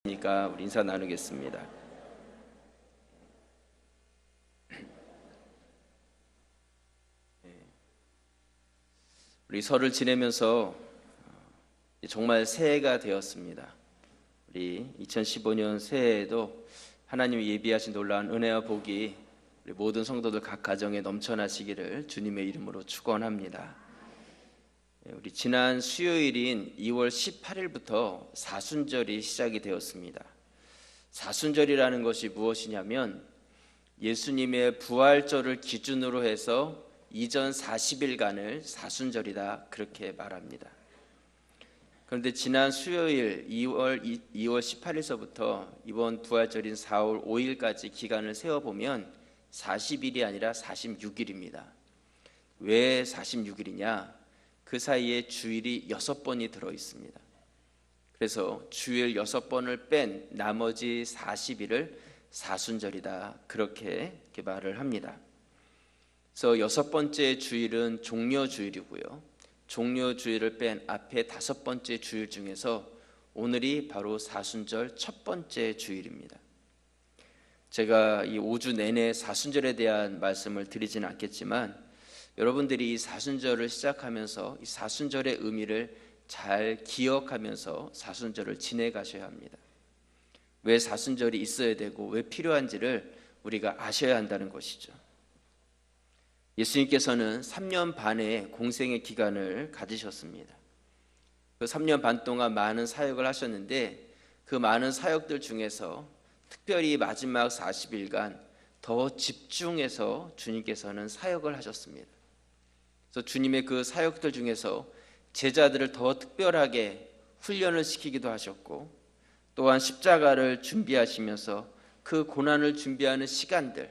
니까 우리 인사 나누겠습니다. 우리 설을 지내면서 정말 새해가 되었습니다. 우리 2015년 새해에도 하나님이 예비하신 놀라운 은혜와 복이 우리 모든 성도들 각 가정에 넘쳐나시기를 주님의 이름으로 축원합니다. 우리 지난 수요일인 2월 18일부터 사순절이 시작이 되었습니다. 사순절이라는 것이 무엇이냐면 예수님의 부활절을 기준으로 해서 이전 40일간을 사순절이다 그렇게 말합니다. 그런데 지난 수요일 2월 18일서부터 이번 부활절인 4월 5일까지 기간을 세어보면 40일이 아니라 46일입니다. 왜 46일이냐? 그 사이에 주일이 6번이 들어 있습니다. 그래서 주일 6번을 뺀 나머지 40일을 사순절이다 그렇게 말을 합니다. 그래서 6번째 주일은 종려주일이고요. 종려주일을 뺀 앞에 5번째 주일 중에서 오늘이 바로 사순절 첫 번째 주일입니다. 제가 이 5주 내내 사순절에 대한 말씀을 드리지는 않겠지만 여러분들이 이 사순절을 시작하면서 이 사순절의 의미를 잘 기억하면서 사순절을 지내가셔야 합니다. 왜 사순절이 있어야 되고 왜 필요한지를 우리가 아셔야 한다는 것이죠. 예수님께서는 3년 반의 공생의 기간을 가지셨습니다. 그 3년 반 동안 많은 사역을 하셨는데 그 많은 사역들 중에서 특별히 마지막 40일간 더 집중해서 주님께서는 사역을 하셨습니다. 그래서 주님의 그 사역들 중에서 제자들을 더 특별하게 훈련을 시키기도 하셨고 또한 십자가를 준비하시면서 그 고난을 준비하는 시간들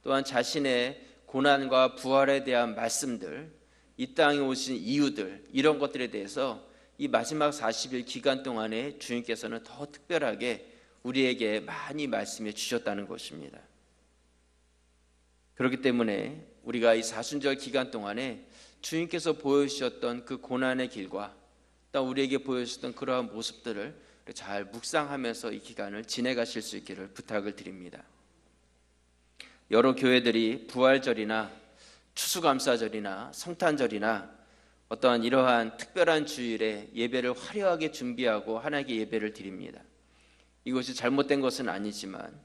또한 자신의 고난과 부활에 대한 말씀들 이 땅에 오신 이유들 이런 것들에 대해서 이 마지막 40일 기간 동안에 주님께서는 더 특별하게 우리에게 많이 말씀해 주셨다는 것입니다. 그렇기 때문에 우리가 이 사순절 기간 동안에 주님께서 보여주셨던 그 고난의 길과 또 우리에게 보여주셨던 그러한 모습들을 잘 묵상하면서 이 기간을 지내가실 수 있기를 부탁을 드립니다. 여러 교회들이 부활절이나 추수감사절이나 성탄절이나 어떠한 이러한 특별한 주일에 예배를 화려하게 준비하고 하나님께 예배를 드립니다. 이것이 잘못된 것은 아니지만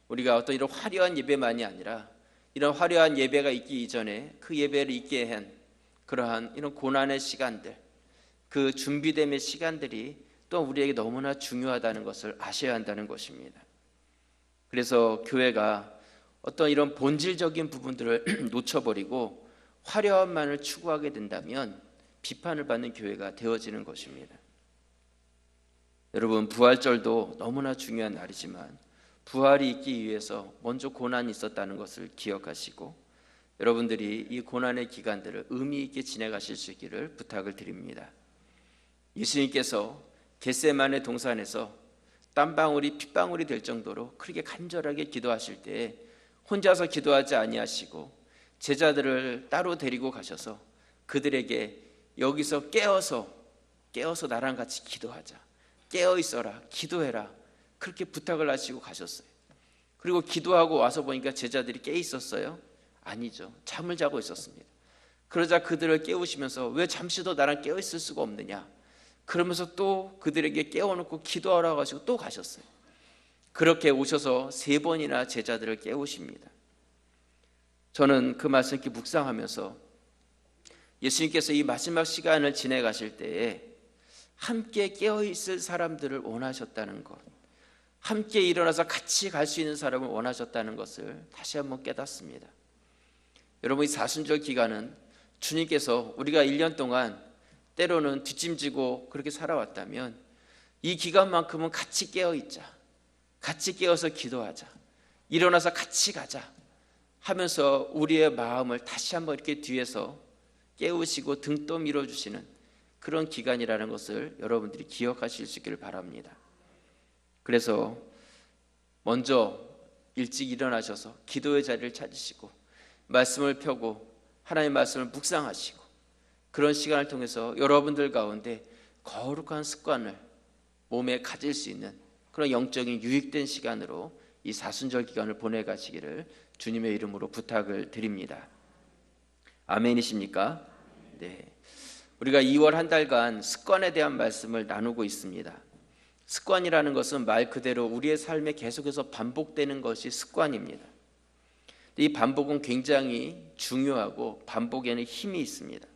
우리가 어떤 이런 화려한 예배만이 아니라 이런 화려한 예배가 있기 이전에 그 예배를 있게 한 그러한 이런 고난의 시간들 그 준비됨의 시간들이 또 우리에게 너무나 중요하다는 것을 아셔야 한다는 것입니다. 그래서 교회가 어떤 이런 본질적인 부분들을 놓쳐버리고 화려함만을 추구하게 된다면 비판을 받는 교회가 되어지는 것입니다. 여러분 부활절도 너무나 중요한 날이지만 부활이 있기 위해서 먼저 고난이 있었다는 것을 기억하시고 여러분들이 이 고난의 기간들을 의미 있게 지내가실 수 있기를 부탁을 드립니다. 예수님께서 겟세마네 동산에서 땀방울이 핏방울이 될 정도로 그렇게 간절하게 기도하실 때에 혼자서 기도하지 아니하시고 제자들을 따로 데리고 가셔서 그들에게 여기서 깨어서 나랑 같이 기도하자, 깨어 있어라, 기도해라 그렇게 부탁을 하시고 가셨어요. 그리고 기도하고 와서 보니까 제자들이 깨 있었어요? 아니죠. 잠을 자고 있었습니다. 그러자 그들을 깨우시면서 왜 잠시도 나랑 깨어 있을 수가 없느냐 그러면서 또 그들에게 깨워놓고 기도하라고 하시고 또 가셨어요. 그렇게 오셔서 3번이나 제자들을 깨우십니다. 저는 그 말씀 이렇게 묵상하면서 예수님께서 이 마지막 시간을 지내가실 때에 함께 깨어있을 사람들을 원하셨다는 것, 함께 일어나서 같이 갈 수 있는 사람을 원하셨다는 것을 다시 한번 깨닫습니다. 여러분 이 사순절 기간은 주님께서 우리가 1년 동안 때로는 뒷짐지고 그렇게 살아왔다면 이 기간만큼은 같이 깨어있자, 같이 깨어서 기도하자, 일어나서 같이 가자 하면서 우리의 마음을 다시 한번 이렇게 뒤에서 깨우시고 등 또 밀어주시는 그런 기간이라는 것을 여러분들이 기억하실 수 있기를 바랍니다. 그래서 먼저 일찍 일어나셔서 기도의 자리를 찾으시고 말씀을 펴고 하나님의 말씀을 묵상하시고 그런 시간을 통해서 여러분들 가운데 거룩한 습관을 몸에 가질 수 있는 그런 영적인 유익된 시간으로 이 사순절 기간을 보내가시기를 주님의 이름으로 부탁을 드립니다. 아멘이십니까? 네. 우리가 2월 한 달간 습관에 대한 말씀을 나누고 있습니다. 습관이라는 것은 말 그대로 우리의 삶에 계속해서 반복되는 것이 습관입니다. 이 반복은 굉장히 중요하고 반복에는 힘이 있습니다.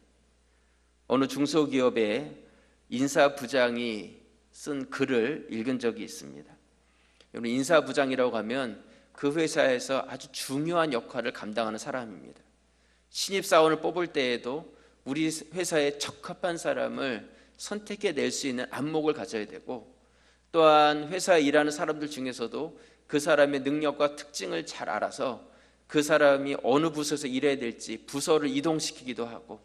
어느 중소기업의 인사부장이 쓴 글을 읽은 적이 있습니다. 여러분, 인사부장이라고 하면 그 회사에서 아주 중요한 역할을 감당하는 사람입니다. 신입사원을 뽑을 때에도 우리 회사에 적합한 사람을 선택해낼 수 있는 안목을 가져야 되고, 또한 회사에 일하는 사람들 중에서도 그 사람의 능력과 특징을 잘 알아서 그 사람이 어느 부서에서 일해야 될지 부서를 이동시키기도 하고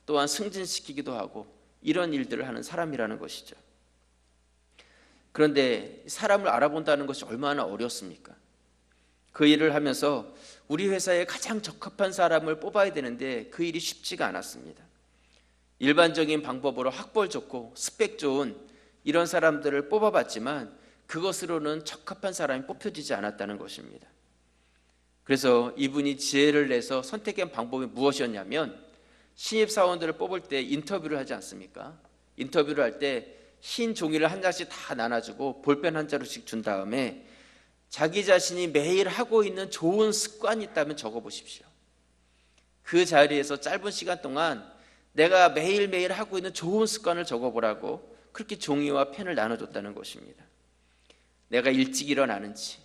또한 승진시키기도 하고 이런 일들을 하는 사람이라는 것이죠. 그런데 사람을 알아본다는 것이 얼마나 어렵습니까? 그 일을 하면서 우리 회사에 가장 적합한 사람을 뽑아야 되는데 그 일이 쉽지가 않았습니다. 일반적인 방법으로 학벌 좋고 스펙 좋은 이런 사람들을 뽑아봤지만 그것으로는 적합한 사람이 뽑혀지지 않았다는 것입니다. 그래서 이분이 지혜를 내서 선택한 방법이 무엇이었냐면, 신입사원들을 뽑을 때 인터뷰를 하지 않습니까? 인터뷰를 할 때 흰 종이를 한 장씩 다 나눠주고 볼펜 한 자루씩 준 다음에 자기 자신이 매일 하고 있는 좋은 습관이 있다면 적어보십시오. 그 자리에서 짧은 시간 동안 내가 매일매일 하고 있는 좋은 습관을 적어보라고 그렇게 종이와 펜을 나눠줬다는 것입니다. 내가 일찍 일어나는지,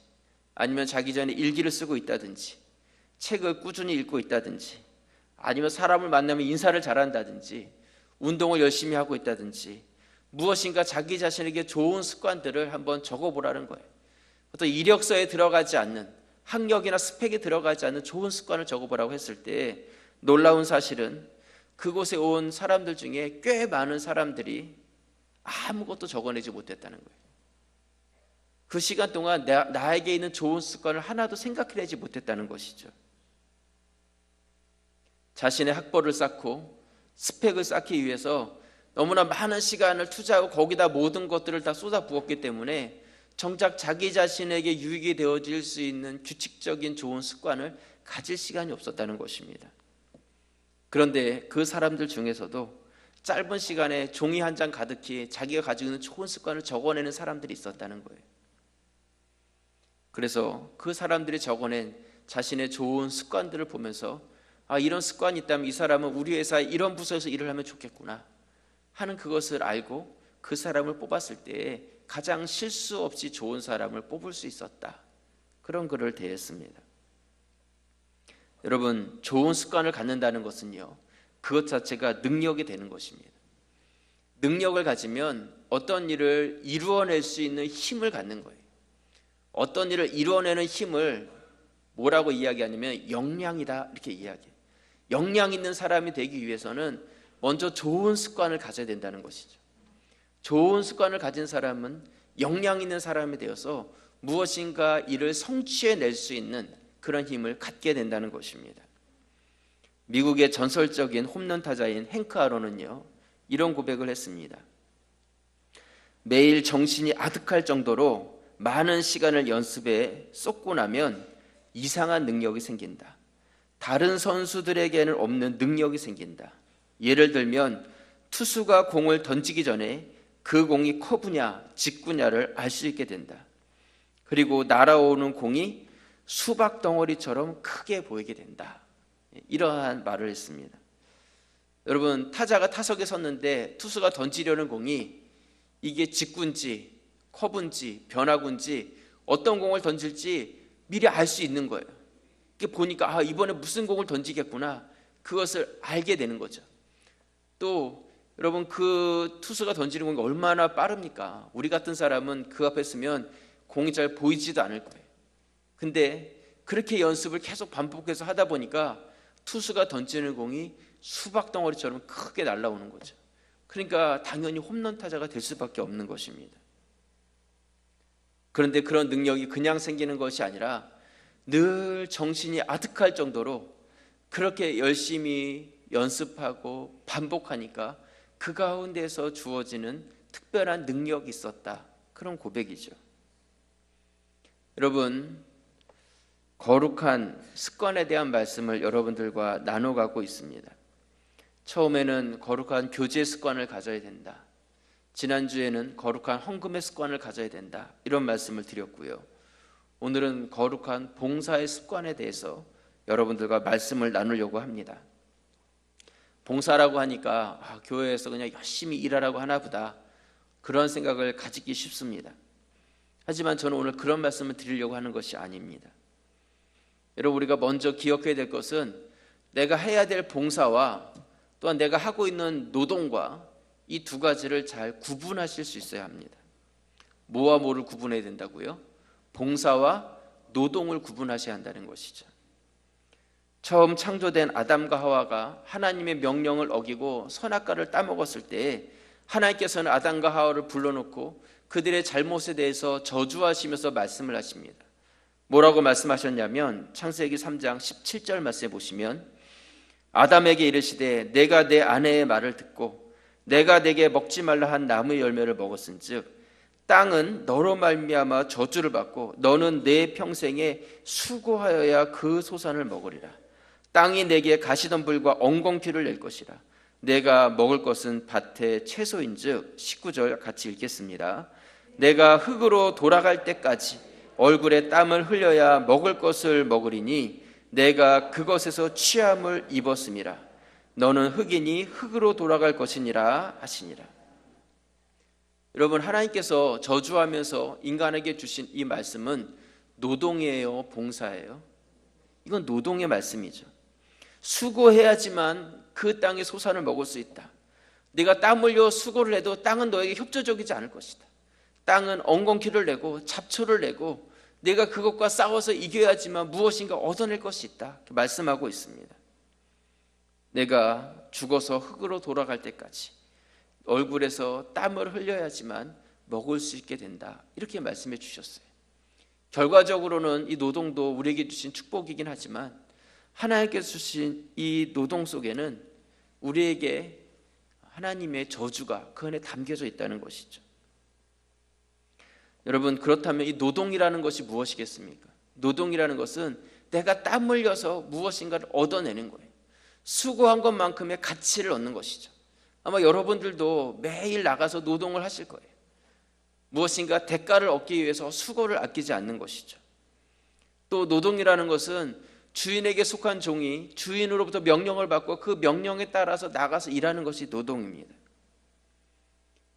아니면 자기 전에 일기를 쓰고 있다든지, 책을 꾸준히 읽고 있다든지, 아니면 사람을 만나면 인사를 잘한다든지, 운동을 열심히 하고 있다든지, 무엇인가 자기 자신에게 좋은 습관들을 한번 적어보라는 거예요. 어떤 이력서에 들어가지 않는, 학력이나 스펙에 들어가지 않는 좋은 습관을 적어보라고 했을 때 놀라운 사실은 그곳에 온 사람들 중에 꽤 많은 사람들이 아무것도 적어내지 못했다는 거예요. 그 시간 동안 나에게 있는 좋은 습관을 하나도 생각해내지 못했다는 것이죠. 자신의 학벌을 쌓고 스펙을 쌓기 위해서 너무나 많은 시간을 투자하고 거기다 모든 것들을 다 쏟아부었기 때문에 정작 자기 자신에게 유익이 되어질 수 있는 규칙적인 좋은 습관을 가질 시간이 없었다는 것입니다. 그런데 그 사람들 중에서도 짧은 시간에 종이 한 장 가득히 자기가 가지고 있는 좋은 습관을 적어내는 사람들이 있었다는 거예요. 그래서 그 사람들이 적어낸 자신의 좋은 습관들을 보면서 이런 습관이 있다면 이 사람은 우리 회사에 이런 부서에서 일을 하면 좋겠구나 하는 그것을 알고 그 사람을 뽑았을 때 가장 실수 없이 좋은 사람을 뽑을 수 있었다. 그런 글을 대했습니다. 여러분, 좋은 습관을 갖는다는 것은요, 그것 자체가 능력이 되는 것입니다. 능력을 가지면 어떤 일을 이루어낼 수 있는 힘을 갖는 거예요. 어떤 일을 이루어내는 힘을 뭐라고 이야기하냐면 역량이다, 이렇게 이야기해요. 역량 있는 사람이 되기 위해서는 먼저 좋은 습관을 가져야 된다는 것이죠. 좋은 습관을 가진 사람은 역량 있는 사람이 되어서 무엇인가 일을 성취해낼 수 있는 그런 힘을 갖게 된다는 것입니다. 미국의 전설적인 홈런 타자인 행크 아론은요, 이런 고백을 했습니다. 매일 정신이 아득할 정도로 많은 시간을 연습에 쏟고 나면 이상한 능력이 생긴다. 다른 선수들에게는 없는 능력이 생긴다. 예를 들면 투수가 공을 던지기 전에 그 공이 커브냐 직구냐를 알 수 있게 된다. 그리고 날아오는 공이 수박 덩어리처럼 크게 보이게 된다. 이러한 말을 했습니다. 여러분, 타자가 타석에 섰는데 투수가 던지려는 공이 이게 직구인지 커브인지 변화구인지 어떤 공을 던질지 미리 알 수 있는 거예요. 이렇게 보니까 이번에 무슨 공을 던지겠구나, 그것을 알게 되는 거죠. 또 여러분, 그 투수가 던지는 공이 얼마나 빠릅니까? 우리 같은 사람은 그 앞에 서면 공이 잘 보이지도 않을 거예요. 근데 그렇게 연습을 계속 반복해서 하다 보니까 투수가 던지는 공이 수박 덩어리처럼 크게 날아오는 거죠. 그러니까 당연히 홈런 타자가 될 수밖에 없는 것입니다. 그런데 그런 능력이 그냥 생기는 것이 아니라 늘 정신이 아득할 정도로 그렇게 열심히 연습하고 반복하니까 그 가운데서 주어지는 특별한 능력이 있었다. 그런 고백이죠. 여러분, 거룩한 습관에 대한 말씀을 여러분들과 나눠가고 있습니다. 처음에는 거룩한 교제 습관을 가져야 된다. 지난주에는 거룩한 헌금의 습관을 가져야 된다. 이런 말씀을 드렸고요. 오늘은 거룩한 봉사의 습관에 대해서 여러분들과 말씀을 나누려고 합니다. 봉사라고 하니까 교회에서 그냥 열심히 일하라고 하나 보다, 그런 생각을 가지기 쉽습니다. 하지만 저는 오늘 그런 말씀을 드리려고 하는 것이 아닙니다. 여러분, 우리가 먼저 기억해야 될 것은 내가 해야 될 봉사와 또한 내가 하고 있는 노동과 이 두 가지를 잘 구분하실 수 있어야 합니다. 뭐와 뭐를 구분해야 된다고요? 봉사와 노동을 구분하셔야 한다는 것이죠. 처음 창조된 아담과 하와가 하나님의 명령을 어기고 선악과를 따먹었을 때 하나님께서는 아담과 하와를 불러놓고 그들의 잘못에 대해서 저주하시면서 말씀을 하십니다. 뭐라고 말씀하셨냐면 창세기 3장 17절 말씀해 보시면, 아담에게 이르시되 내가 내 아내의 말을 듣고 내가 내게 먹지 말라 한 나무의 열매를 먹었은즉 땅은 너로 말미암아 저주를 받고 너는 내 평생에 수고하여야 그 소산을 먹으리라. 땅이 내게 가시덤불과 엉겅퀴를 낼 것이라. 내가 먹을 것은 밭의 채소인즉, 19절 같이 읽겠습니다. 내가 흙으로 돌아갈 때까지 얼굴에 땀을 흘려야 먹을 것을 먹으리니 내가 그것에서 취함을 입었음이라. 너는 흙이니 흙으로 돌아갈 것이니라 하시니라. 여러분, 하나님께서 저주하면서 인간에게 주신 이 말씀은 노동이에요, 봉사예요? 이건 노동의 말씀이죠. 수고해야지만 그 땅의 소산을 먹을 수 있다. 네가 땀 흘려 수고를 해도 땅은 너에게 협조적이지 않을 것이다. 땅은 엉겅퀴를 내고 잡초를 내고 내가 그것과 싸워서 이겨야지만 무엇인가 얻어낼 것이 있다, 말씀하고 있습니다. 내가 죽어서 흙으로 돌아갈 때까지 얼굴에서 땀을 흘려야지만 먹을 수 있게 된다, 이렇게 말씀해 주셨어요. 결과적으로는 이 노동도 우리에게 주신 축복이긴 하지만 하나님께서 주신 이 노동 속에는 우리에게 하나님의 저주가 그 안에 담겨져 있다는 것이죠. 여러분, 그렇다면 이 노동이라는 것이 무엇이겠습니까? 노동이라는 것은 내가 땀 흘려서 무엇인가를 얻어내는 거예요. 수고한 것만큼의 가치를 얻는 것이죠. 아마 여러분들도 매일 나가서 노동을 하실 거예요. 무엇인가 대가를 얻기 위해서 수고를 아끼지 않는 것이죠. 또 노동이라는 것은 주인에게 속한 종이 주인으로부터 명령을 받고 그 명령에 따라서 나가서 일하는 것이 노동입니다.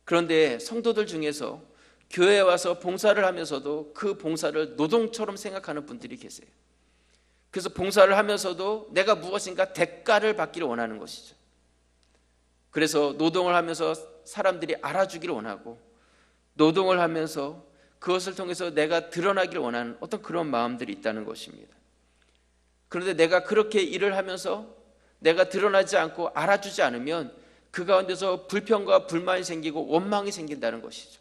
그런데 성도들 중에서 교회에 와서 봉사를 하면서도 그 봉사를 노동처럼 생각하는 분들이 계세요. 그래서 봉사를 하면서도 내가 무엇인가 대가를 받기를 원하는 것이죠. 그래서 노동을 하면서 사람들이 알아주기를 원하고, 노동을 하면서 그것을 통해서 내가 드러나기를 원하는 어떤 그런 마음들이 있다는 것입니다. 그런데 내가 그렇게 일을 하면서 내가 드러나지 않고 알아주지 않으면 그 가운데서 불평과 불만이 생기고 원망이 생긴다는 것이죠.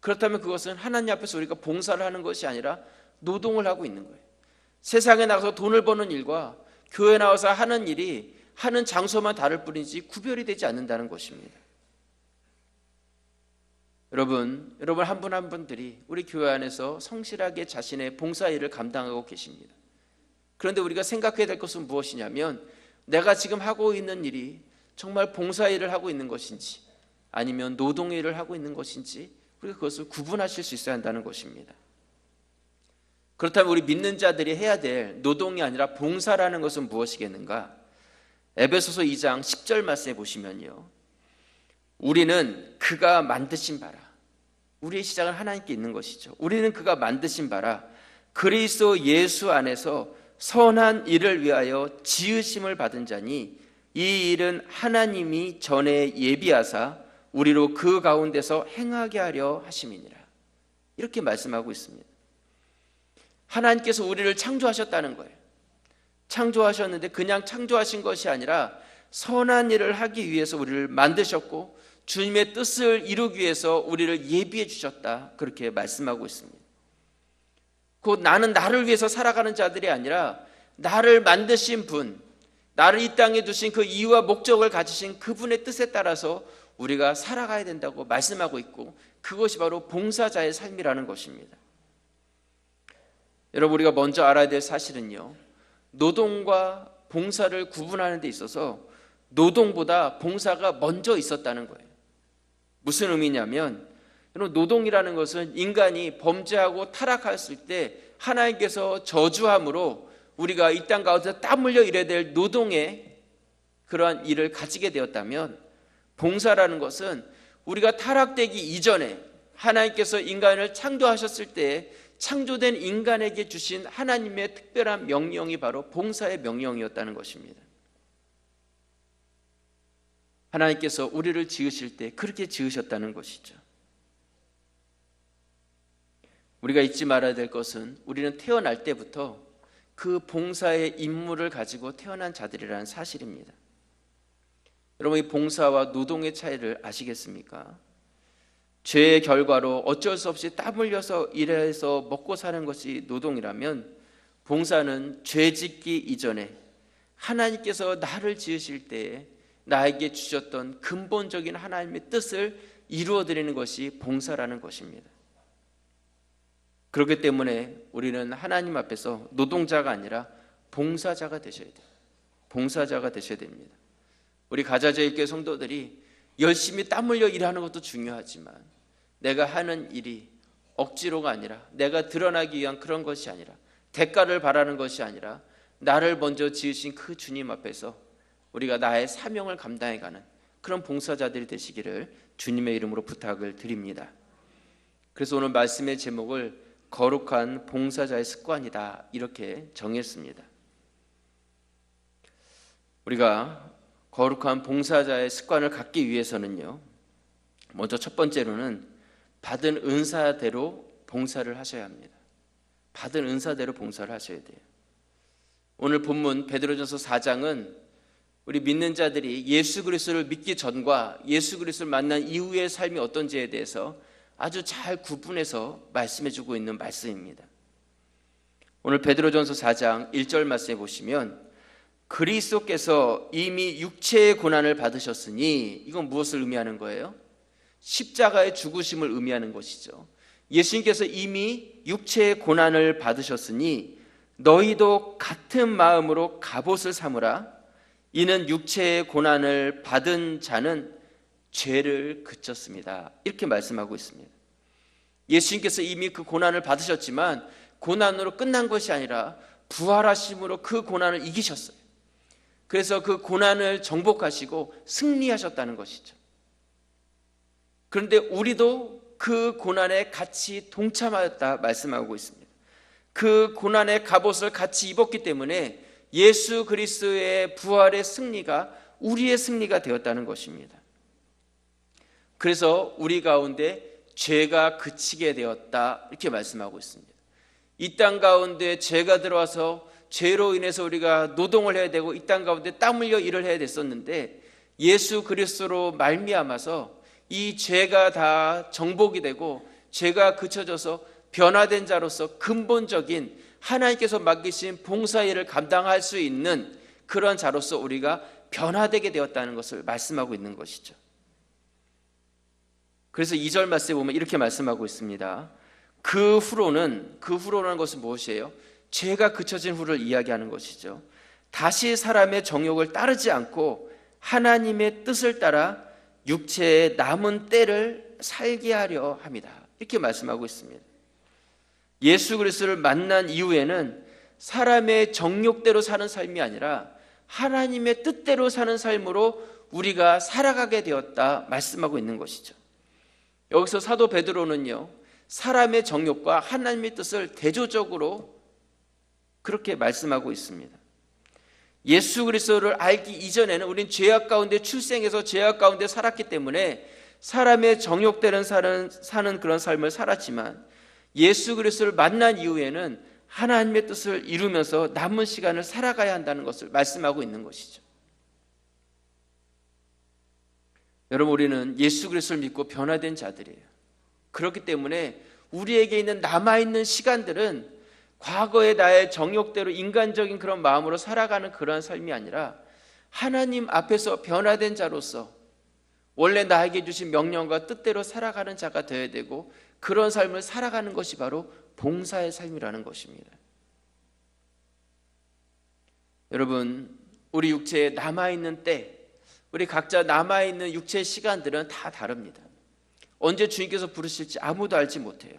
그렇다면 그것은 하나님 앞에서 우리가 봉사를 하는 것이 아니라 노동을 하고 있는 거예요. 세상에 나가서 돈을 버는 일과 교회에 나와서 하는 일이 하는 장소만 다를 뿐이지 구별이 되지 않는다는 것입니다. 여러분 한 분 한 분들이 우리 교회 안에서 성실하게 자신의 봉사 일을 감당하고 계십니다. 그런데 우리가 생각해야 될 것은 무엇이냐면, 내가 지금 하고 있는 일이 정말 봉사 일을 하고 있는 것인지 아니면 노동의 일을 하고 있는 것인지 우리가 그것을 구분하실 수 있어야 한다는 것입니다. 그렇다면 우리 믿는 자들이 해야 될 노동이 아니라 봉사라는 것은 무엇이겠는가? 에베소서 2장 10절 말씀해 보시면요, 우리는 그가 만드신 바라, 우리의 시작은 하나님께 있는 것이죠. 우리는 그가 만드신 바라 그리스도 예수 안에서 선한 일을 위하여 지으심을 받은 자니 이 일은 하나님이 전에 예비하사 우리로 그 가운데서 행하게 하려 하심이니라, 이렇게 말씀하고 있습니다. 하나님께서 우리를 창조하셨다는 거예요. 창조하셨는데 그냥 창조하신 것이 아니라 선한 일을 하기 위해서 우리를 만드셨고 주님의 뜻을 이루기 위해서 우리를 예비해 주셨다, 그렇게 말씀하고 있습니다. 곧 나는 나를 위해서 살아가는 자들이 아니라 나를 만드신 분, 나를 이 땅에 두신 그 이유와 목적을 가지신 그분의 뜻에 따라서 우리가 살아가야 된다고 말씀하고 있고, 그것이 바로 봉사자의 삶이라는 것입니다. 여러분, 우리가 먼저 알아야 될 사실은요, 노동과 봉사를 구분하는 데 있어서 노동보다 봉사가 먼저 있었다는 거예요. 무슨 의미냐면, 여러분, 노동이라는 것은 인간이 범죄하고 타락했을 때 하나님께서 저주함으로 우리가 이 땅 가운데 땀 흘려 일해야 될 노동의 그러한 일을 가지게 되었다면, 봉사라는 것은 우리가 타락되기 이전에 하나님께서 인간을 창조하셨을 때 창조된 인간에게 주신 하나님의 특별한 명령이 바로 봉사의 명령이었다는 것입니다. 하나님께서 우리를 지으실 때 그렇게 지으셨다는 것이죠. 우리가 잊지 말아야 될 것은 우리는 태어날 때부터 그 봉사의 임무를 가지고 태어난 자들이라는 사실입니다. 여러분, 이 봉사와 노동의 차이를 아시겠습니까? 죄의 결과로 어쩔 수 없이 땀 흘려서 일해서 먹고 사는 것이 노동이라면, 봉사는 죄 짓기 이전에 하나님께서 나를 지으실 때에 나에게 주셨던 근본적인 하나님의 뜻을 이루어드리는 것이 봉사라는 것입니다. 그렇기 때문에 우리는 하나님 앞에서 노동자가 아니라 봉사자가 되셔야 돼요. 봉사자가 되셔야 됩니다. 우리 가자제일교회 성도들이 열심히 땀 흘려 일하는 것도 중요하지만, 내가 하는 일이 억지로가 아니라, 내가 드러나기 위한 그런 것이 아니라, 대가를 바라는 것이 아니라, 나를 먼저 지으신 그 주님 앞에서 우리가 나의 사명을 감당해가는 그런 봉사자들이 되시기를 주님의 이름으로 부탁을 드립니다. 그래서 오늘 말씀의 제목을 거룩한 봉사자의 습관이다, 이렇게 정했습니다. 우리가 거룩한 봉사자의 습관을 갖기 위해서는요, 먼저 첫 번째로는 받은 은사대로 봉사를 하셔야 합니다. 받은 은사대로 봉사를 하셔야 돼요. 오늘 본문 베드로전서 4장은 우리 믿는 자들이 예수 그리스도를 믿기 전과 예수 그리스도를 만난 이후의 삶이 어떤지에 대해서 아주 잘 구분해서 말씀해주고 있는 말씀입니다. 오늘 베드로전서 4장 1절 말씀에 보시면, 그리스도께서 이미 육체의 고난을 받으셨으니, 이건 무엇을 의미하는 거예요? 십자가의 죽으심을 의미하는 것이죠. 예수님께서 이미 육체의 고난을 받으셨으니 너희도 같은 마음으로 갑옷을 삼으라. 이는 육체의 고난을 받은 자는 죄를 그쳤습니다. 이렇게 말씀하고 있습니다. 예수님께서 이미 그 고난을 받으셨지만 고난으로 끝난 것이 아니라 부활하심으로 그 고난을 이기셨어요. 그래서 그 고난을 정복하시고 승리하셨다는 것이죠. 그런데 우리도 그 고난에 같이 동참하였다 말씀하고 있습니다. 그 고난의 갑옷을 같이 입었기 때문에 예수 그리스도의 부활의 승리가 우리의 승리가 되었다는 것입니다. 그래서 우리 가운데 죄가 그치게 되었다, 이렇게 말씀하고 있습니다. 이 땅 가운데 죄가 들어와서 죄로 인해서 우리가 노동을 해야 되고 이 땅 가운데 땀 흘려 일을 해야 됐었는데, 예수 그리스도로 말미암아서 이 죄가 다 정복이 되고 죄가 그쳐져서 변화된 자로서 근본적인 하나님께서 맡기신 봉사일을 감당할 수 있는 그런 자로서 우리가 변화되게 되었다는 것을 말씀하고 있는 것이죠. 그래서 2절 말씀에 보면 이렇게 말씀하고 있습니다. 그 후로라는 것은 무엇이에요? 죄가 그쳐진 후를 이야기하는 것이죠. 다시 사람의 정욕을 따르지 않고 하나님의 뜻을 따라 육체의 남은 때를 살게 하려 합니다. 이렇게 말씀하고 있습니다. 예수 그리스도를 만난 이후에는 사람의 정욕대로 사는 삶이 아니라 하나님의 뜻대로 사는 삶으로 우리가 살아가게 되었다 말씀하고 있는 것이죠. 여기서 사도 베드로는요, 사람의 정욕과 하나님의 뜻을 대조적으로 그렇게 말씀하고 있습니다. 예수 그리스도를 알기 이전에는 우린 죄악 가운데 출생해서 죄악 가운데 살았기 때문에 사람의 정욕대로 사는 그런 삶을 살았지만, 예수 그리스도를 만난 이후에는 하나님의 뜻을 이루면서 남은 시간을 살아가야 한다는 것을 말씀하고 있는 것이죠. 여러분, 우리는 예수 그리스도를 믿고 변화된 자들이에요. 그렇기 때문에 우리에게 있는 남아있는 시간들은 과거의 나의 정욕대로 인간적인 그런 마음으로 살아가는 그런 삶이 아니라 하나님 앞에서 변화된 자로서 원래 나에게 주신 명령과 뜻대로 살아가는 자가 되어야 되고, 그런 삶을 살아가는 것이 바로 봉사의 삶이라는 것입니다. 여러분, 우리 육체에 남아있는 때, 우리 각자 남아있는 육체의 시간들은 다 다릅니다. 언제 주님께서 부르실지 아무도 알지 못해요.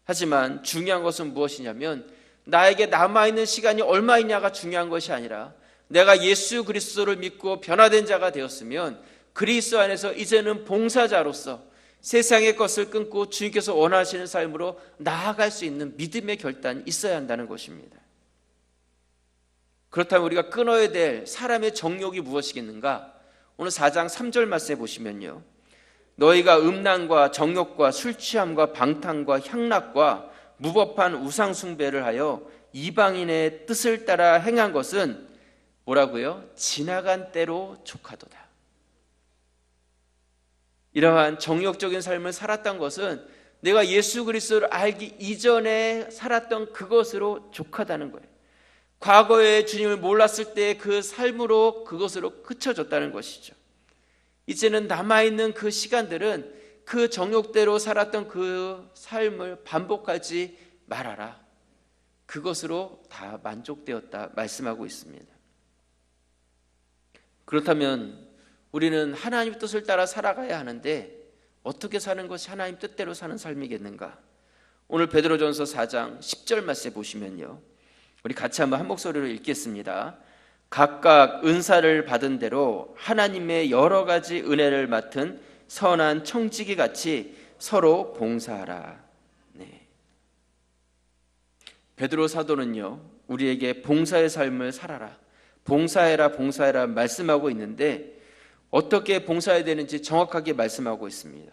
하지만 중요한 것은 무엇이냐면 나에게 남아있는 시간이 얼마 있냐가 중요한 것이 아니라 내가 예수 그리스도를 믿고 변화된 자가 되었으면 그리스도 안에서 이제는 봉사자로서 세상의 것을 끊고 주님께서 원하시는 삶으로 나아갈 수 있는 믿음의 결단이 있어야 한다는 것입니다. 그렇다면 우리가 끊어야 될 사람의 정욕이 무엇이겠는가? 오늘 4장 3절 말씀에 보시면요, 너희가 음란과 정욕과 술취함과 방탕과 향락과 무법한 우상 숭배를 하여 이방인의 뜻을 따라 행한 것은 뭐라고요? 지나간 때로 족하도다. 이러한 정욕적인 삶을 살았던 것은 내가 예수 그리스도를 알기 이전에 살았던 그것으로 족하다는 거예요. 과거에 주님을 몰랐을 때 그 삶으로 그것으로 그쳐졌다는 것이죠. 이제는 남아있는 그 시간들은 그 정욕대로 살았던 그 삶을 반복하지 말아라. 그것으로 다 만족되었다 말씀하고 있습니다. 그렇다면 우리는 하나님 뜻을 따라 살아가야 하는데 어떻게 사는 것이 하나님 뜻대로 사는 삶이겠는가? 오늘 베드로전서 4장 10절 말씀에 보시면요, 우리 같이 한번 한 목소리로 읽겠습니다. 각각 은사를 받은 대로 하나님의 여러 가지 은혜를 맡은 선한 청지기 같이 서로 봉사하라. 네. 베드로 사도는요, 우리에게 봉사의 삶을 살아라, 봉사해라, 봉사해라 말씀하고 있는데 어떻게 봉사해야 되는지 정확하게 말씀하고 있습니다.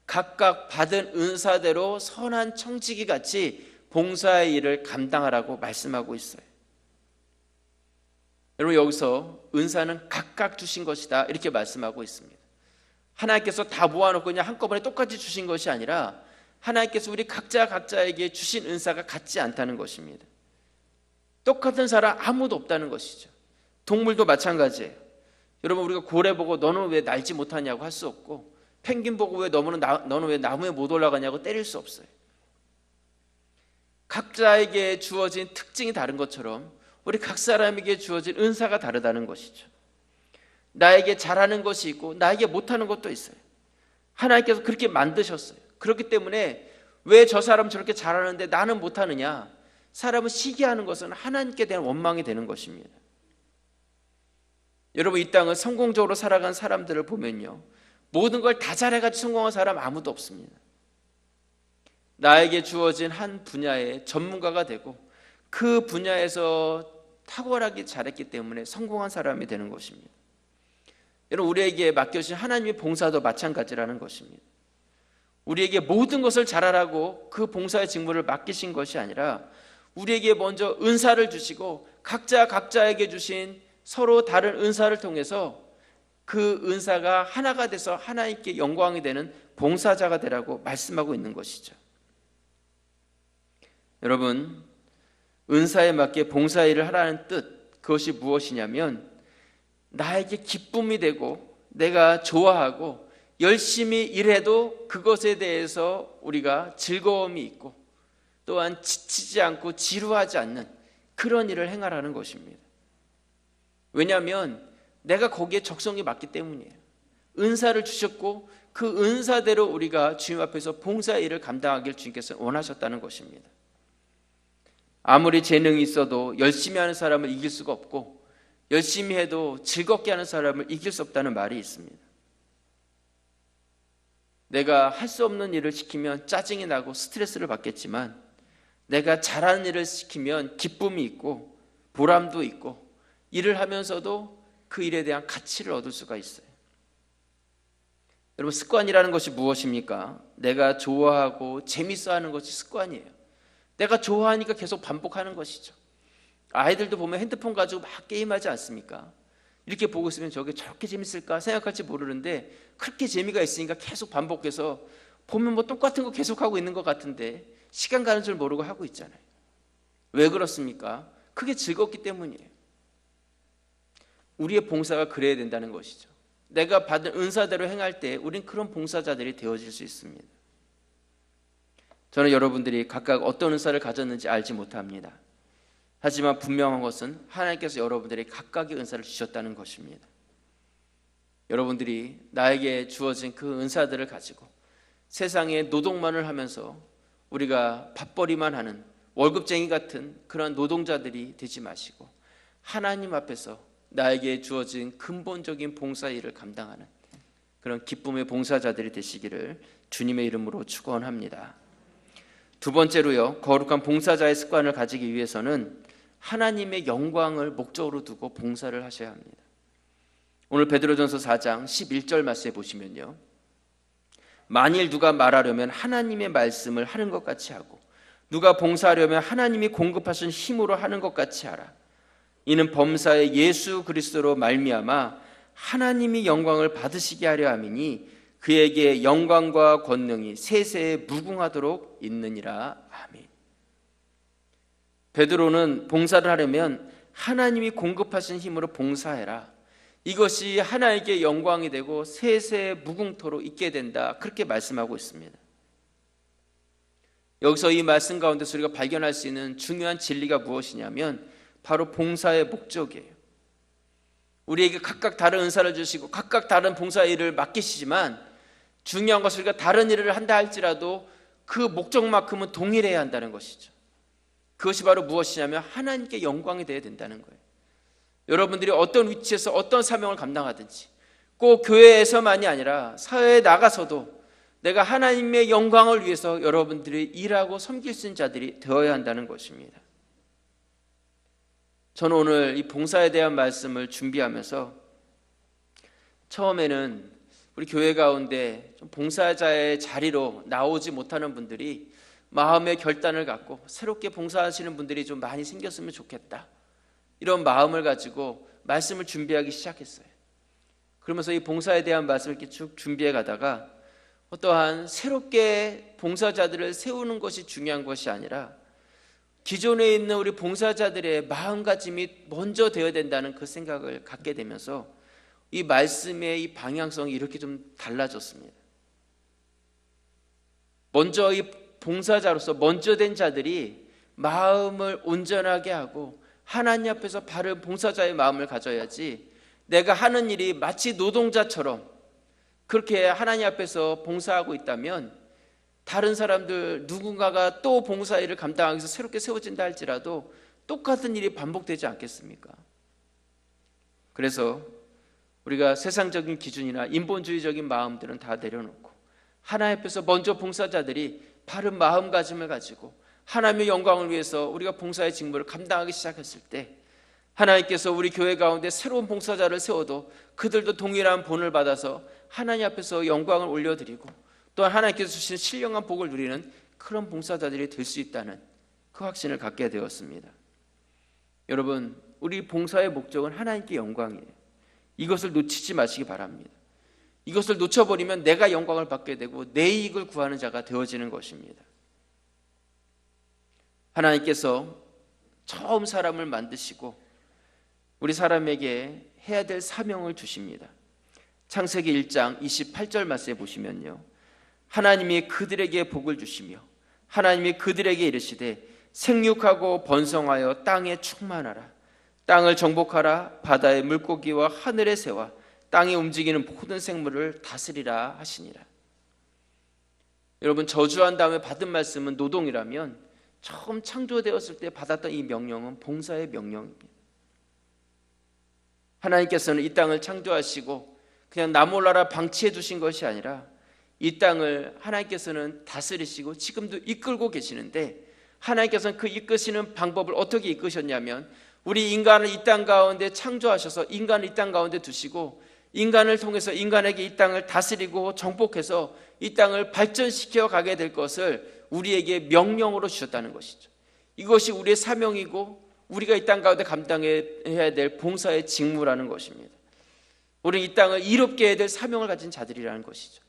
각각 받은 은사대로 선한 청지기 같이 봉사의 일을 감당하라고 말씀하고 있어요. 여러분, 여기서 은사는 각각 주신 것이다 이렇게 말씀하고 있습니다. 하나님께서 다 모아놓고 그냥 한꺼번에 똑같이 주신 것이 아니라 하나님께서 우리 각자에게 주신 은사가 같지 않다는 것입니다. 똑같은 사람 아무도 없다는 것이죠. 동물도 마찬가지예요. 여러분, 우리가 고래 보고 너는 왜 날지 못하냐고 할 수 없고, 펭귄 보고 왜 너는 왜 나무에 못 올라가냐고 때릴 수 없어요. 각자에게 주어진 특징이 다른 것처럼 우리 각 사람에게 주어진 은사가 다르다는 것이죠. 나에게 잘하는 것이 있고 나에게 못하는 것도 있어요. 하나님께서 그렇게 만드셨어요. 그렇기 때문에 왜 저 사람 저렇게 잘하는데 나는 못하느냐? 사람을 시기하는 것은 하나님께 대한 원망이 되는 것입니다. 여러분, 이 땅을 성공적으로 살아간 사람들을 보면요, 모든 걸 다 잘해가지고 성공한 사람 아무도 없습니다. 나에게 주어진 한 분야의 전문가가 되고 그 분야에서 탁월하게 잘했기 때문에 성공한 사람이 되는 것입니다. 여러분, 우리에게 맡겨진 하나님의 봉사도 마찬가지라는 것입니다. 우리에게 모든 것을 잘하라고 그 봉사의 직무를 맡기신 것이 아니라 우리에게 먼저 은사를 주시고 각자에게 주신 서로 다른 은사를 통해서 그 은사가 하나가 돼서 하나님께 영광이 되는 봉사자가 되라고 말씀하고 있는 것이죠. 여러분, 은사에 맞게 봉사일을 하라는 뜻, 그것이 무엇이냐면 나에게 기쁨이 되고 내가 좋아하고 열심히 일해도 그것에 대해서 우리가 즐거움이 있고 또한 지치지 않고 지루하지 않는 그런 일을 행하라는 것입니다. 왜냐하면 내가 거기에 적성이 맞기 때문이에요. 은사를 주셨고 그 은사대로 우리가 주님 앞에서 봉사의 일을 감당하길 주님께서 원하셨다는 것입니다. 아무리 재능이 있어도 열심히 하는 사람을 이길 수가 없고 열심히 해도 즐겁게 하는 사람을 이길 수 없다는 말이 있습니다. 내가 할 수 없는 일을 시키면 짜증이 나고 스트레스를 받겠지만 내가 잘하는 일을 시키면 기쁨이 있고 보람도 있고 일을 하면서도 그 일에 대한 가치를 얻을 수가 있어요. 여러분, 습관이라는 것이 무엇입니까? 내가 좋아하고 재밌어 하는 것이 습관이에요. 내가 좋아하니까 계속 반복하는 것이죠. 아이들도 보면 핸드폰 가지고 막 게임하지 않습니까? 이렇게 보고 있으면 저게 저렇게 재밌을까 생각할지 모르는데 그렇게 재미가 있으니까 계속 반복해서 보면 뭐 똑같은 거 계속하고 있는 것 같은데 시간 가는 줄 모르고 하고 있잖아요. 왜 그렇습니까? 그게 즐겁기 때문이에요. 우리의 봉사가 그래야 된다는 것이죠. 내가 받은 은사대로 행할 때 우린 그런 봉사자들이 되어질 수 있습니다. 저는 여러분들이 각각 어떤 은사를 가졌는지 알지 못합니다. 하지만 분명한 것은 하나님께서 여러분들이 각각의 은사를 주셨다는 것입니다. 여러분들이 나에게 주어진 그 은사들을 가지고 세상에 노동만을 하면서 우리가 밥벌이만 하는 월급쟁이 같은 그런 노동자들이 되지 마시고 하나님 앞에서 나에게 주어진 근본적인 봉사 일을 감당하는 그런 기쁨의 봉사자들이 되시기를 주님의 이름으로 축원합니다. 두 번째로요, 거룩한 봉사자의 습관을 가지기 위해서는 하나님의 영광을 목적으로 두고 봉사를 하셔야 합니다. 오늘 베드로전서 4장 11절 말씀에 보시면요, 만일 누가 말하려면 하나님의 말씀을 하는 것 같이 하고 누가 봉사하려면 하나님이 공급하신 힘으로 하는 것 같이 하라. 이는 범사에 예수 그리스도로 말미암아 하나님이 영광을 받으시게 하려 함이니 그에게 영광과 권능이 세세에 무궁하도록 있느니라. 아멘. 베드로는 봉사를 하려면 하나님이 공급하신 힘으로 봉사해라. 이것이 하나님께 영광이 되고 세세에 무궁토록 있게 된다. 그렇게 말씀하고 있습니다. 여기서 이 말씀 가운데서 우리가 발견할 수 있는 중요한 진리가 무엇이냐면 바로 봉사의 목적이에요. 우리에게 각각 다른 은사를 주시고 각각 다른 봉사 일을 맡기시지만 중요한 것은 우리가 다른 일을 한다 할지라도 그 목적만큼은 동일해야 한다는 것이죠. 그것이 바로 무엇이냐면 하나님께 영광이 되어야 된다는 거예요. 여러분들이 어떤 위치에서 어떤 사명을 감당하든지 꼭 교회에서만이 아니라 사회에 나가서도 내가 하나님의 영광을 위해서 여러분들이 일하고 섬길 수 있는 자들이 되어야 한다는 것입니다. 저는 오늘 이 봉사에 대한 말씀을 준비하면서 처음에는 우리 교회 가운데 좀 봉사자의 자리로 나오지 못하는 분들이 마음의 결단을 갖고 새롭게 봉사하시는 분들이 좀 많이 생겼으면 좋겠다, 이런 마음을 가지고 말씀을 준비하기 시작했어요. 그러면서 이 봉사에 대한 말씀을 이렇게 쭉 준비해 가다가 어떠한 새롭게 봉사자들을 세우는 것이 중요한 것이 아니라 기존에 있는 우리 봉사자들의 마음가짐이 먼저 되어야 된다는 그 생각을 갖게 되면서 이 말씀의 이 방향성이 이렇게 좀 달라졌습니다. 먼저 이 봉사자로서 먼저 된 자들이 마음을 온전하게 하고 하나님 앞에서 바른 봉사자의 마음을 가져야지, 내가 하는 일이 마치 노동자처럼 그렇게 하나님 앞에서 봉사하고 있다면 다른 사람들 누군가가 또 봉사 일을 감당하기 위해서 새롭게 세워진다 할지라도 똑같은 일이 반복되지 않겠습니까? 그래서 우리가 세상적인 기준이나 인본주의적인 마음들은 다 내려놓고 하나님 앞에서 먼저 봉사자들이 바른 마음가짐을 가지고 하나님의 영광을 위해서 우리가 봉사의 직무를 감당하기 시작했을 때 하나님께서 우리 교회 가운데 새로운 봉사자를 세워도 그들도 동일한 본을 받아서 하나님 앞에서 영광을 올려드리고 또한 하나님께서 주신 신령한 복을 누리는 그런 봉사자들이 될 수 있다는 그 확신을 갖게 되었습니다. 여러분, 우리 봉사의 목적은 하나님께 영광이에요. 이것을 놓치지 마시기 바랍니다. 이것을 놓쳐버리면 내가 영광을 받게 되고 내 이익을 구하는 자가 되어지는 것입니다. 하나님께서 처음 사람을 만드시고 우리 사람에게 해야 될 사명을 주십니다. 창세기 1장 28절 말씀에 보시면요, 하나님이 그들에게 복을 주시며 하나님이 그들에게 이르시되 생육하고 번성하여 땅에 충만하라. 땅을 정복하라. 바다의 물고기와 하늘의 새와 땅에 움직이는 모든 생물을 다스리라 하시니라. 여러분, 저주한 다음에 받은 말씀은 노동이라면 처음 창조되었을 때 받았던 이 명령은 봉사의 명령입니다. 하나님께서는 이 땅을 창조하시고 그냥 나 몰라라 방치해 두신 것이 아니라 이 땅을 하나님께서는 다스리시고 지금도 이끌고 계시는데, 하나님께서는 그 이끄시는 방법을 어떻게 이끄셨냐면 우리 인간을 이 땅 가운데 창조하셔서 인간을 이 땅 가운데 두시고 인간을 통해서 인간에게 이 땅을 다스리고 정복해서 이 땅을 발전시켜 가게 될 것을 우리에게 명령으로 주셨다는 것이죠. 이것이 우리의 사명이고 우리가 이 땅 가운데 감당해야 될 봉사의 직무라는 것입니다. 우리는 이 땅을 이롭게 해야 될 사명을 가진 자들이라는 것이죠.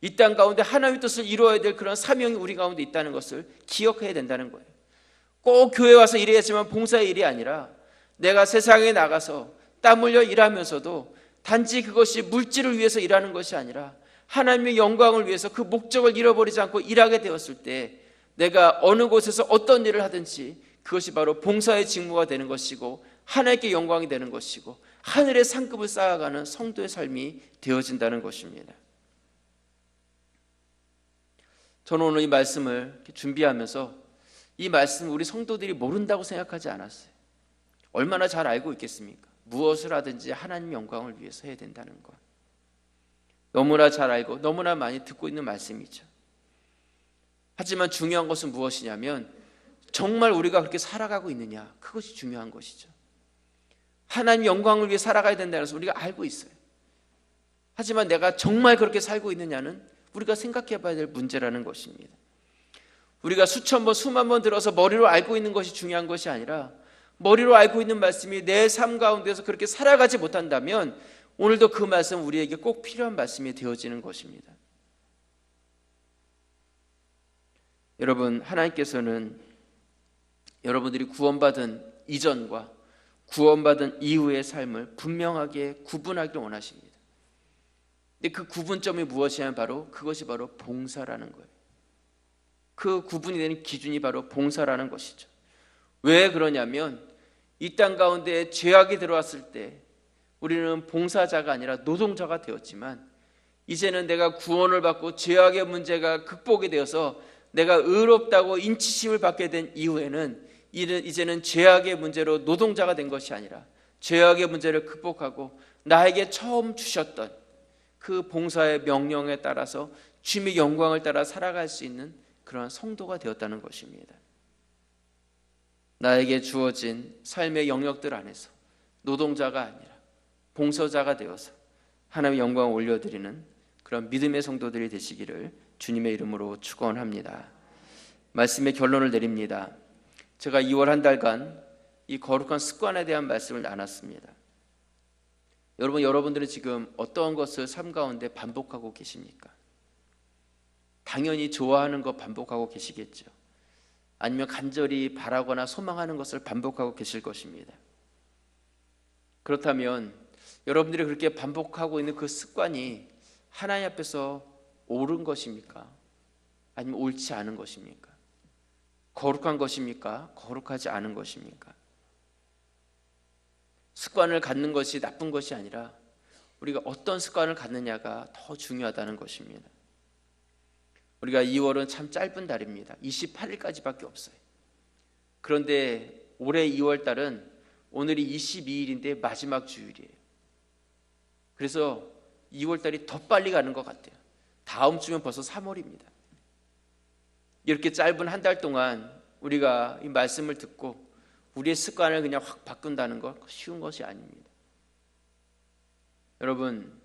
이 땅 가운데 하나님의 뜻을 이루어야 될 그런 사명이 우리 가운데 있다는 것을 기억해야 된다는 거예요. 꼭 교회 와서 일해야지만 봉사의 일이 아니라 내가 세상에 나가서 땀 흘려 일하면서도 단지 그것이 물질을 위해서 일하는 것이 아니라 하나님의 영광을 위해서 그 목적을 잃어버리지 않고 일하게 되었을 때 내가 어느 곳에서 어떤 일을 하든지 그것이 바로 봉사의 직무가 되는 것이고 하나님께 영광이 되는 것이고 하늘의 상급을 쌓아가는 성도의 삶이 되어진다는 것입니다. 저는 오늘 이 말씀을 준비하면서 이 말씀 우리 성도들이 모른다고 생각하지 않았어요. 얼마나 잘 알고 있겠습니까? 무엇을 하든지 하나님 영광을 위해서 해야 된다는 것. 너무나 잘 알고 너무나 많이 듣고 있는 말씀이죠. 하지만 중요한 것은 무엇이냐면 정말 우리가 그렇게 살아가고 있느냐, 그것이 중요한 것이죠. 하나님 영광을 위해 살아가야 된다는 것을 우리가 알고 있어요. 하지만 내가 정말 그렇게 살고 있느냐는 우리가 생각해 봐야 될 문제라는 것입니다. 우리가 수천 번 수만 번 들어서 머리로 알고 있는 것이 중요한 것이 아니라 머리로 알고 있는 말씀이 내 삶 가운데서 그렇게 살아가지 못한다면 오늘도 그 말씀 우리에게 꼭 필요한 말씀이 되어지는 것입니다. 여러분, 하나님께서는 여러분들이 구원받은 이전과 구원받은 이후의 삶을 분명하게 구분하기를 원하십니다. 근데 그 구분점이 무엇이냐면 바로 그것이 바로 봉사라는 거예요. 그 구분이 되는 기준이 바로 봉사라는 것이죠. 왜 그러냐면 이 땅 가운데 죄악이 들어왔을 때 우리는 봉사자가 아니라 노동자가 되었지만 이제는 내가 구원을 받고 죄악의 문제가 극복이 되어서 내가 의롭다고 인치심을 받게 된 이후에는 이제는 죄악의 문제로 노동자가 된 것이 아니라 죄악의 문제를 극복하고 나에게 처음 주셨던 그 봉사의 명령에 따라서 주님의 영광을 따라 살아갈 수 있는 그러한 성도가 되었다는 것입니다. 나에게 주어진 삶의 영역들 안에서 노동자가 아니라 봉사자가 되어서 하나님의 영광을 올려드리는 그런 믿음의 성도들이 되시기를 주님의 이름으로 축원합니다. 말씀의 결론을 내립니다. 제가 2월 한 달간 이 거룩한 습관에 대한 말씀을 나눴습니다. 여러분들은 지금 어떤 것을 삶 가운데 반복하고 계십니까? 당연히 좋아하는 것 반복하고 계시겠죠. 아니면 간절히 바라거나 소망하는 것을 반복하고 계실 것입니다. 그렇다면 여러분들이 그렇게 반복하고 있는 그 습관이 하나님 앞에서 옳은 것입니까? 아니면 옳지 않은 것입니까? 거룩한 것입니까? 거룩하지 않은 것입니까? 습관을 갖는 것이 나쁜 것이 아니라 우리가 어떤 습관을 갖느냐가 더 중요하다는 것입니다. 우리가 2월은 참 짧은 달입니다. 28일까지밖에 없어요. 그런데 올해 2월 달은 오늘이 22일인데 마지막 주일이에요. 그래서 2월 달이 더 빨리 가는 것 같아요. 다음 주면 벌써 3월입니다. 이렇게 짧은 한 달 동안 우리가 이 말씀을 듣고 우리의 습관을 그냥 확 바꾼다는 건 쉬운 것이 아닙니다. 여러분,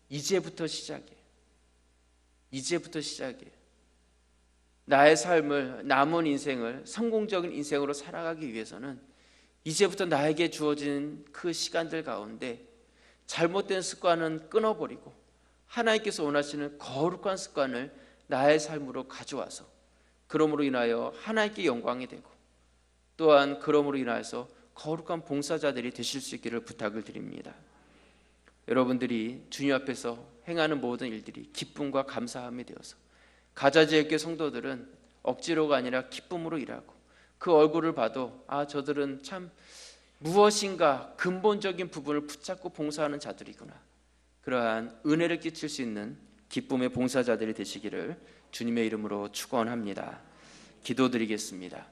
이제부터 시작이에요. 이제부터 시작이에요. 나의 삶을, 남은 인생을 성공적인 인생으로 살아가기 위해서는 이제부터 나에게 주어진 그 시간들 가운데 잘못된 습관은 끊어버리고 하나님께서 원하시는 거룩한 습관을 나의 삶으로 가져와서 그러므로 인하여 하나님께 영광이 되고 또한 그러므로 인하여서 거룩한 봉사자들이 되실 수 있기를 부탁을 드립니다. 여러분들이 주님 앞에서 행하는 모든 일들이 기쁨과 감사함이 되어서 가자지역교회 성도들은 억지로가 아니라 기쁨으로 일하고 그 얼굴을 봐도 저들은 참 무엇인가 근본적인 부분을 붙잡고 봉사하는 자들이구나, 그러한 은혜를 끼칠 수 있는 기쁨의 봉사자들이 되시기를 주님의 이름으로 축원합니다. 기도드리겠습니다.